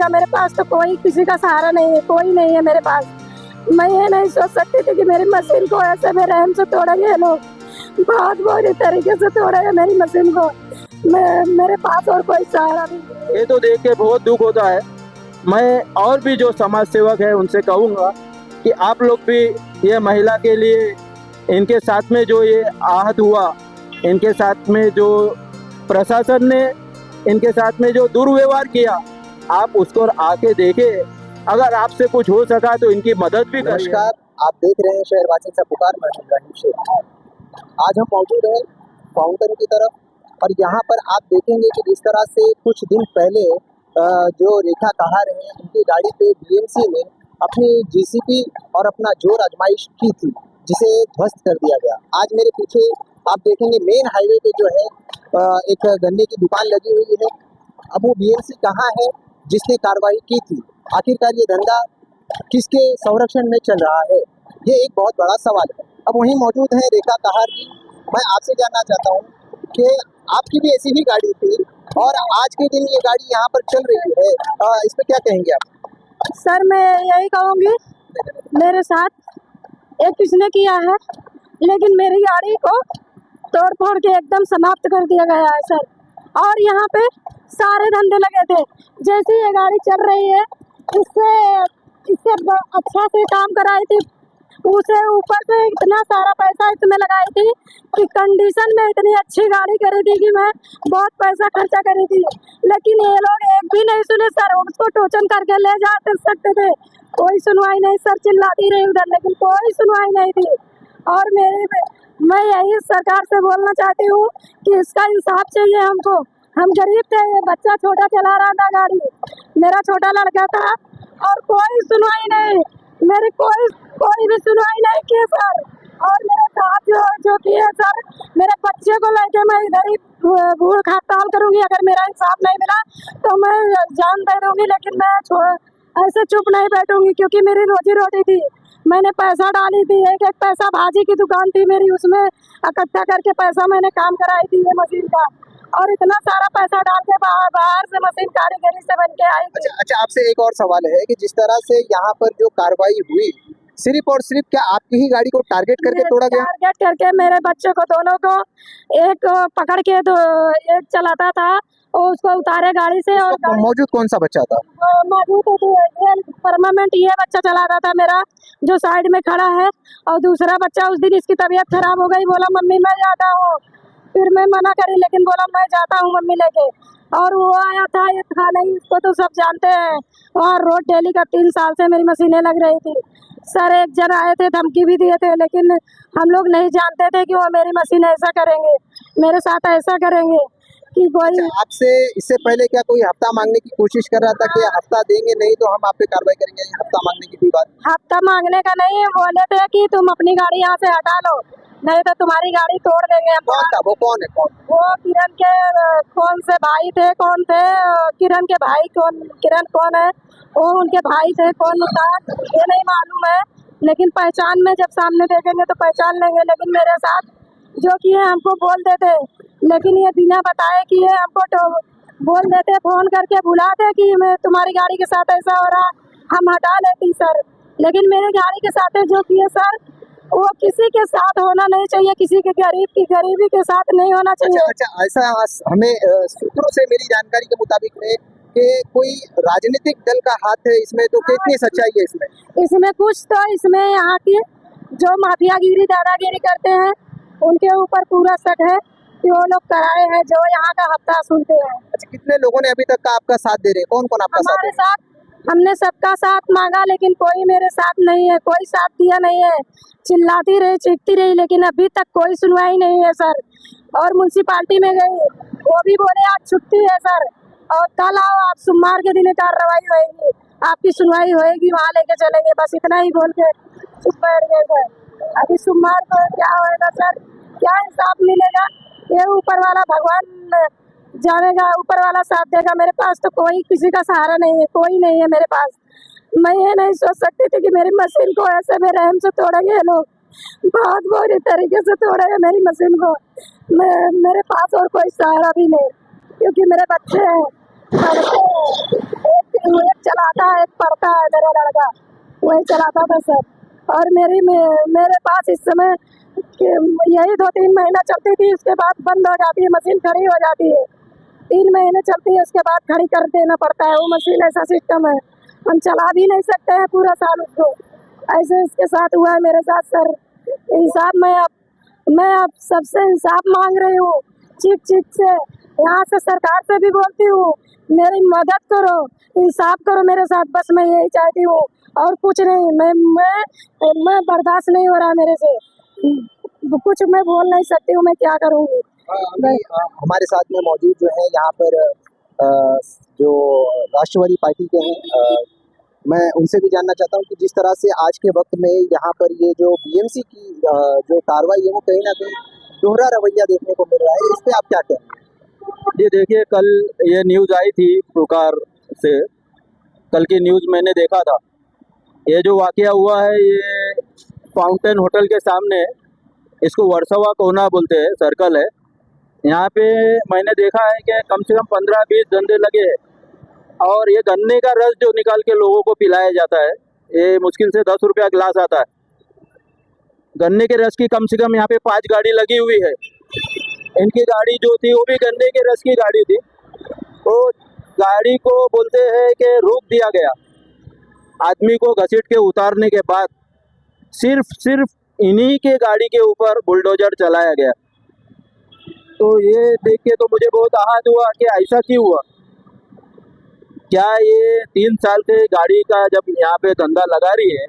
मेरे पास तो कोई किसी का सहारा नहीं है, कोई नहीं है मेरे पास। मैं ये नहीं सोच सकती थी कि मेरी मशीन को ऐसे बेरहम से तोड़ेंगे ये लोग। बहुत बुरी तरीके से तोड़ेंगे मेरी मशीन को। मेरे पास और कोई सहारा नहीं। ये तो देख के बहुत दुख होता है। मैं और भी जो समाज सेवक है उनसे कहूँगा कि आप लोग भी ये महिला के लिए, इनके साथ में जो ये आहत हुआ, इनके साथ में जो प्रशासन ने इनके साथ में जो दुर्व्यवहार किया, आप उसको आके देखें। अगर आपसे कुछ हो सका तो इनकी मदद भी करिए। नमस्कार, आप देख रहे हैं शहरवासी से पुकार। मैं इब्राहिम शेख। आज हम मौजूद हैं फाउंटेन की तरफ और यहाँ पर आप देखेंगे कि जिस तरह से कुछ दिन पहले जो रेखा कहार हैं, उनकी गाड़ी पे बीएमसी ने अपनी जीसीपी और अपना जोर आजमाइश की थी, जिसे ध्वस्त कर दिया गया। आज मेरे पीछे आप देखेंगे मेन हाईवे पे जो है एक गन्ने की दुकान लगी हुई है। अब वो बीएमसी कहाँ है जिसने कार्रवाई की थी? आखिरकार ये धंधा किसके संरक्षण में चल रहा है, ये एक बहुत बड़ा सवाल है। अब वहीं मौजूद है रेखा कहार जी। मैं आपसे जानना चाहता हूँ कि आपकी भी ऐसी ही गाड़ी थी और आज के दिन ये गाड़ी यहाँ पर चल रही है, इस पर क्या कहेंगे आप? सर मैं यही कहूँगी, मेरे साथ एक किसने किया है, लेकिन मेरी गाड़ी को तोड़ फोड़ के एकदम समाप्त कर दिया गया है सर। और यहाँ पे सारे धंधे लगे थे। जैसे ये गाड़ी चल रही है, इससे अच्छा से काम कराई थी, उसे ऊपर से इतना सारा पैसा इसमें लगाई थी कि कंडीशन में इतनी अच्छी गाड़ी करी थी कि मैं बहुत पैसा खर्चा करी थी। लेकिन ये लोग एक भी नहीं सुने सर। उसको टोचन करके ले जा सकते थे, कोई सुनवाई नहीं सर। चिल्लाती रही उधर, लेकिन कोई सुनवाई नहीं थी। और मैं यही सरकार से बोलना चाहती हूँ कि इसका इंसाफ चाहिए हमको। हम गरीब थे, ये बच्चा छोटा चला रहा था गाड़ी, मेरा छोटा लड़का था, और कोई सुनवाई नहीं, मेरी कोई भी सुनवाई नहीं की सर। और मेरे साथ जो किए सर, मेरे बच्चे को लेके मैं इधर ही भूख हड़ताल करूंगी। अगर मेरा इंसाफ नहीं मिला तो मैं जान दे दूंगी, लेकिन मैं ऐसे चुप नहीं बैठूंगी, क्योंकि मेरी रोजी रोटी थी। मैंने पैसा डाली थी, एक पैसा भाजी की दुकान थी मेरी, उसमें इकट्ठा करके पैसा मैंने काम कराई थी ये मशीन का। और इतना सारा पैसा डाल के बाहर से मशीन कारीगरी से बन के आई थी। अच्छा, आपसे एक और सवाल है कि जिस तरह से यहाँ पर जो कार्रवाई हुई, सिर्फ और सिर्फ क्या आपकी ही गाड़ी को टारगेट करके तोड़ा गया? टारगेट करके मेरे बच्चे को, दोनों को, एक पकड़ के एक चलाता था, और उसको उतारे गाड़ी से। और मौजूद कौन सा बच्चा था? मौजूद परमानेंट ये बच्चा चलाता था मेरा, जो साइड में खड़ा है। और दूसरा बच्चा, उस दिन इसकी तबीयत खराब हो गई, बोला मम्मी मैं जाता हूँ। फिर मैं मना करी, लेकिन बोला मैं जाता हूँ मम्मी लेके। और वो आया था, ये था नहीं, इसको तो सब जानते हैं। वहाँ रोड डेली का 3 साल से मेरी मशीनें लग रही थी सर। एक जन आए थे, धमकी भी दिए थे, लेकिन हम लोग नहीं जानते थे कि वो मेरी मशीन ऐसा करेंगे, मेरे साथ ऐसा करेंगे कि कोई। आपसे इससे पहले क्या कोई हफ्ता मांगने की कोशिश कर रहा था कि हफ्ता देंगे नहीं तो हम आप पे कार्रवाई करेंगे? हफ्ता मांगने की भी बात? हफ्ता मांगने का नहीं, बोले थे कि तुम अपनी गाड़ी यहाँ से हटा लो, नहीं तो तुम्हारी गाड़ी तोड़ देंगे। कौन था वो? कौन है? कौन? वो किरण के कौन से भाई थे, कौन थे किरण के भाई, किरण कौन है, वो उनके भाई थे, कौन था ये नहीं मालूम है। लेकिन पहचान में जब सामने देखेंगे तो पहचान लेंगे। लेकिन मेरे साथ जो किए हमको बोल देते, लेकिन ये बिना बताए कि ये हमको बोल देते, फोन करके बुलाते कि मैं तुम्हारी गाड़ी के साथ ऐसा हो रहा, हम हटा लेती सर। लेकिन मेरे गाड़ी के साथ जो किए सर, वो किसी के साथ होना नहीं चाहिए, किसी के गरीब की गरीबी के साथ नहीं होना चाहिए। अच्छा, ऐसा हमें सूत्रों से मेरी जानकारी के मुताबिक में कि कोई राजनीतिक दल का हाथ है इसमें, तो कितनी सच्चाई है इसमें? इसमें कुछ तो, इसमें यहाँ की जो माफियागिरी दादागिरी करते हैं, उनके ऊपर पूरा शक है कि वो लोग कराए हैं, जो यहाँ का हफ्ता सुनते हैं। अच्छा, कितने लोगों ने अभी तक का आपका साथ दे रहे हैं? कौन कौन आपका साथ दे रहे हैं? हमने सबका साथ मांगा, लेकिन कोई मेरे साथ नहीं है, कोई साथ दिया नहीं है। चिल्लाती रही, चीखती रही, लेकिन अभी तक कोई सुनवाई नहीं है सर। और म्यूनसिपालिटी में गई, वो भी बोले आज छुट्टी है सर, और कल आओ आप, सोमवार के दिन कार्रवाई होगी, आपकी सुनवाई होगी, वहाँ लेके चलेंगे। बस इतना ही बोल के चुप बैठ गए सर। अभी सोमवार को क्या होगा सर, क्या इंसाफ मिलेगा, ये ऊपर वाला भगवान जानेगा, ऊपर वाला साथ देगा। मेरे पास तो कोई किसी का सहारा नहीं है, कोई नहीं है मेरे पास। मैं ये नहीं सोच सकती थी कि मेरी मशीन को ऐसे बेरहम से तोड़ेंगे ये लोग। बहुत बुरी तरीके से तोड़ेंगे मेरी मशीन को। मेरे पास और कोई सहारा भी नहीं, क्योंकि मेरे बच्चे हैं, एक चलाता है, एक पढ़ता है, मेरा लड़का वही चलाता था सर। और मेरे पास इस समय यही 2-3 महीना चलती थी, उसके बाद बंद हो जाती है, मशीन खड़ी हो जाती है। 3 महीने चलती है, उसके बाद खड़ी कर देना पड़ता है। वो मशीन ऐसा सिस्टम है, हम चला भी नहीं सकते हैं पूरा साल उसको। ऐसे इसके साथ हुआ है मेरे साथ सर। इंसाफ मैं अब सबसे इंसाफ मांग रही हूँ, चीख से। यहाँ से सरकार से भी बोलती हूँ, मेरी मदद करो, इंसाफ करो मेरे साथ, बस मैं यही चाहती हूँ और कुछ नहीं। मैं बर्दाश्त नहीं हो रहा मेरे से, कुछ मैं बोल नहीं सकती हूँ, मैं क्या करूँगी। हमारे साथ में मौजूद जो है यहाँ पर जो राष्ट्रवादी पार्टी के हैं, मैं उनसे भी जानना चाहता हूँ कि जिस तरह से आज के वक्त में यहाँ पर ये जो बीएमसी की जो कार्रवाई है वो कहीं ना कहीं दोहरा रवैया देखने को मिल रहा है, इस पे आप क्या कहेंगे? ये देखिए, कल ये न्यूज़ आई थी पुकार से, कल की न्यूज़ मैंने देखा था। ये जो वाकया हुआ है ये फाउंटेन होटल के सामने, इसको वर्सोवा कोना बोलते हैं, सर्कल है। यहाँ पे मैंने देखा है कि कम से कम 15-20 धंधे लगे हैं और ये गन्ने का रस जो निकाल के लोगों को पिलाया जाता है, ये मुश्किल से 10 रुपया गिलास आता है। गन्ने के रस की कम से कम यहाँ पे 5 गाड़ी लगी हुई है। इनकी गाड़ी जो थी वो भी गन्ने के रस की गाड़ी थी। तो गाड़ी को बोलते हैं कि रोक दिया गया, आदमी को घसीट के उतारने के बाद सिर्फ इन्हीं के गाड़ी के ऊपर बुलडोजर चलाया गया। तो ये देख के तो मुझे बहुत आहत हुआ कि ऐसा क्यों हुआ। क्या ये 3 साल से गाड़ी का जब यहाँ पे धंधा लगा रही है,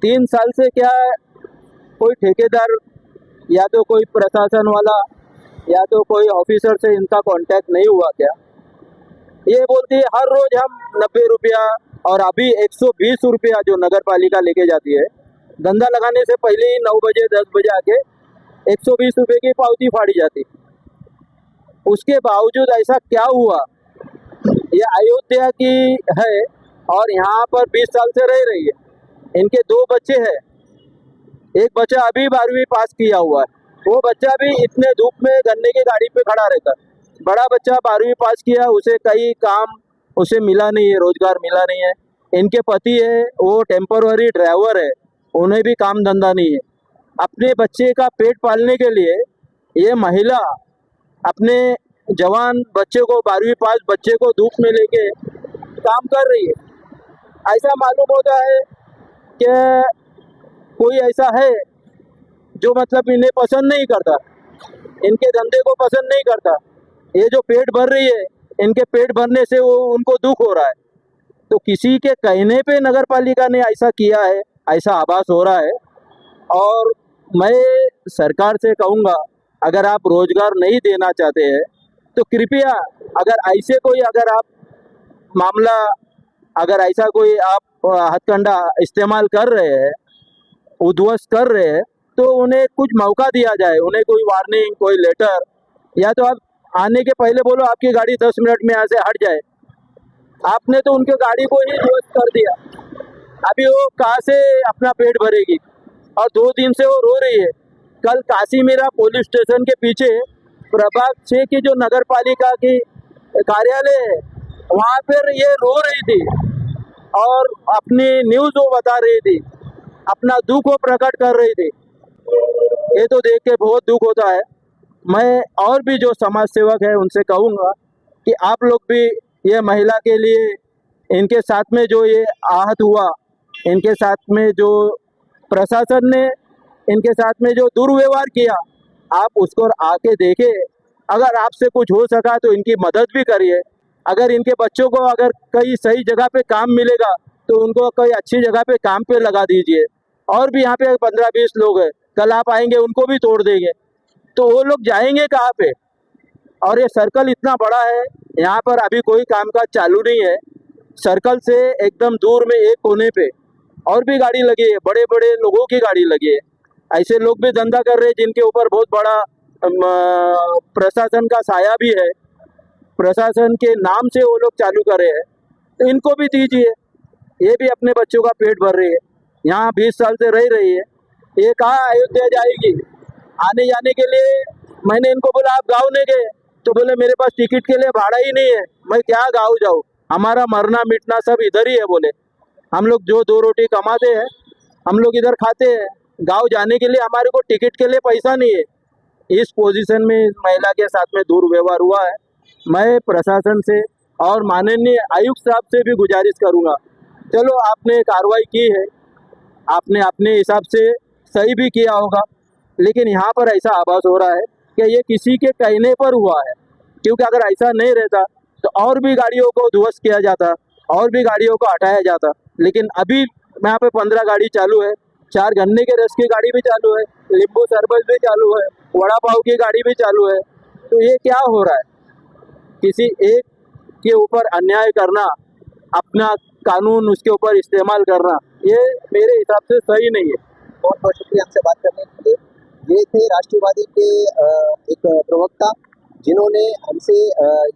3 साल से क्या कोई ठेकेदार या तो कोई प्रशासन वाला या तो कोई ऑफिसर से इनका कांटेक्ट नहीं हुआ क्या? ये बोलती है हर रोज हम 90 रुपया और अभी 120 रुपया जो नगर पालिका लेके जाती है, धंधा लगाने से पहले ही 9 बजे 10 बजे आके 120 रुपये की पावती फाड़ी जाती। उसके बावजूद ऐसा क्या हुआ? ये अयोध्या की है और यहाँ पर 20 साल से रह रही है। इनके 2 बच्चे हैं, एक बच्चा अभी 12वीं पास किया हुआ है, वो बच्चा भी इतने धूप में गन्ने की गाड़ी पे खड़ा रहता है। बड़ा बच्चा 12वीं पास किया, उसे कई काम उसे मिला नहीं है, रोजगार मिला नहीं है। इनके पति है वो टेम्पररी ड्राइवर है, उन्हें भी काम धंधा नहीं है। अपने बच्चे का पेट पालने के लिए ये महिला अपने जवान बच्चे को 12वीं पास बच्चे को धूप में लेके काम कर रही है। ऐसा मालूम होता है कि कोई ऐसा है जो मतलब इन्हें पसंद नहीं करता, इनके धंधे को पसंद नहीं करता। ये जो पेट भर रही है, इनके पेट भरने से वो उनको दुख हो रहा है। तो किसी के कहने पे नगर पालिका ने ऐसा किया है, ऐसा आभास हो रहा है। और मैं सरकार से कहूँगा, अगर आप रोजगार नहीं देना चाहते हैं तो कृपया अगर आप मामला अगर ऐसा कोई आप हथकंडा इस्तेमाल कर रहे हैं, उद्ध्वस्त कर रहे हैं, तो उन्हें कुछ मौका दिया जाए, उन्हें कोई वार्निंग, कोई लेटर, या तो आप आने के पहले बोलो आपकी गाड़ी 10 मिनट में यहाँ से हट जाए। आपने तो उनके गाड़ी को ही ध्वस्त कर दिया। अभी वो कहाँ से अपना पेट भरेगी? और 2 दिन से वो रो रही है। कल काशीमीरा पुलिस स्टेशन के पीछे प्रभाग 6 की जो नगर पालिका की कार्यालय है, वहाँ पर ये रो रही थी और अपनी न्यूज़ वो बता रही थी, अपना दुख वो प्रकट कर रही थी। ये तो देख के बहुत दुख होता है। मैं और भी जो समाज सेवक है उनसे कहूँगा कि आप लोग भी ये महिला के लिए, इनके साथ में जो ये आहत हुआ, इनके साथ में जो प्रशासन ने इनके साथ में जो दुर्व्यवहार किया, आप उसको आके देखें। अगर आपसे कुछ हो सका तो इनकी मदद भी करिए। अगर इनके बच्चों को अगर कहीं सही जगह पे काम मिलेगा तो उनको कोई अच्छी जगह पे काम पे लगा दीजिए। और भी यहाँ पे 15-20 लोग हैं, कल आप आएंगे उनको भी तोड़ देंगे, तो वो लोग जाएंगे कहाँ पे? और ये सर्कल इतना बड़ा है, यहाँ पर अभी कोई कामकाज चालू नहीं है। सर्कल से एकदम दूर में एक कोने पे और भी गाड़ी लगी है, बड़े बड़े लोगों की गाड़ी लगी है। ऐसे लोग भी धंधा कर रहे हैं जिनके ऊपर बहुत बड़ा प्रशासन का साया भी है, प्रशासन के नाम से वो लोग चालू कर रहे हैं, तो इनको भी दीजिए। ये भी अपने बच्चों का पेट भर रही है, यहाँ 20 साल से रह रही है। ये कहाँ अयोध्या जाएगी? आने जाने के लिए मैंने इनको बोला आप गाँव नहीं गए, तो बोले मेरे पास टिकट के लिए भाड़ा ही नहीं है, मैं क्या गाँव जाऊँ, हमारा मरना मिटना सब इधर ही है। बोले हम लोग जो 2 रोटी कमाते हैं हम लोग इधर खाते हैं, गांव जाने के लिए हमारे को टिकट के लिए पैसा नहीं है। इस पोजीशन में इस महिला के साथ में दुर्व्यवहार हुआ है। मैं प्रशासन से और माननीय आयुक्त साहब से भी गुजारिश करूंगा, चलो आपने कार्रवाई की है, आपने अपने हिसाब से सही भी किया होगा, लेकिन यहाँ पर ऐसा आभास हो रहा है कि ये किसी के कहने पर हुआ है। क्योंकि अगर ऐसा नहीं रहता तो और भी गाड़ियों को ध्वस्त किया जाता, और भी गाड़ियों को हटाया जाता। लेकिन अभी यहाँ पे 15 गाड़ी चालू है, 4 गन्ने के रस की गाड़ी भी चालू है, नींबू शरबत भी चालू है, वड़ा पाव की गाड़ी भी चालू है। तो ये क्या हो रहा है? किसी एक के ऊपर अन्याय करना, अपना कानून उसके ऊपर इस्तेमाल करना, ये मेरे हिसाब से सही नहीं है। बहुत बहुत शुक्रिया हमसे बात करने के लिए। ये थे राष्ट्रवादी के एक प्रवक्ता जिन्होंने हमसे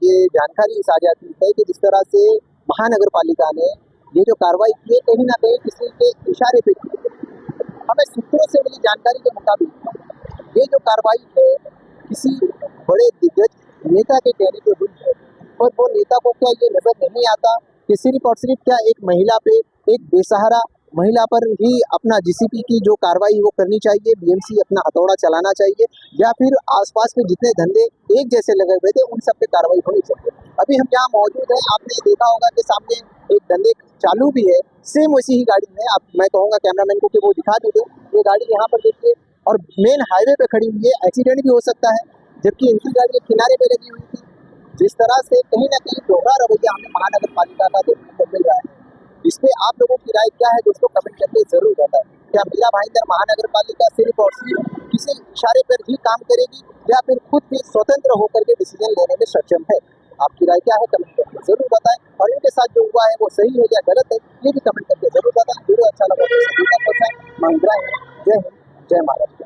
ये जानकारी साझा की है कि जिस तरह से महानगर पालिका ने ये जो कार्रवाई की है कहीं ना कहीं किसी के इशारे पे की है। हमें सूत्रों से मिली जानकारी के मुताबिक ये जो कार्रवाई है किसी बड़े दिग्गज नेता के कहने के विरुद्ध है, और वो नेता को क्या ये नजर नहीं आता कि सिर्फ और सिर्फ क्या एक महिला पे, एक बेसहारा महिला पर ही अपना जीसीपी की जो कार्रवाई वो करनी चाहिए, बीएमसी अपना हथौड़ा चलाना चाहिए, या फिर आसपास के जितने धंधे एक जैसे लगे हुए थे उन सब पे कार्रवाई होनी चाहिए। अभी हम यहाँ मौजूद हैं, आपने देखा होगा कि सामने एक धंधे चालू भी है, सेम वैसी ही गाड़ी है। अब मैं कहूँगा कैमरामैन को कि वो दिखा दीजिए, ये गाड़ी यहाँ पर देखिए, और मेन हाईवे पे खड़ी हुई है, एक्सीडेंट भी हो सकता है, जबकि इनकी गाड़ी किनारे पे लगी हुई थी। जिस तरह से कहीं ना कहीं दोहरा रवैया हमें महानगर पालिका का देखने को मिल रहा है, इस पे आप लोगों की राय क्या है दोस्तों, कमेंट करके जरूर बताएं। क्या मीरा भाईंदर महानगर पालिका सिर्फ और सिर्फ किसी इशारे पर ही काम करेगी, या फिर खुद भी स्वतंत्र होकर के डिसीजन लेने में सक्षम है? आपकी राय क्या है कमेंट करके जरूर बताएं, और इनके साथ जो हुआ है वो सही है या गलत है ये भी कमेंट करके जरूर बताएं। वीडियो अच्छा लगा तो सभी तक पहुंचाएं। मैं इंदिरा हूं। जय हिंद, जय महाराष्ट्र।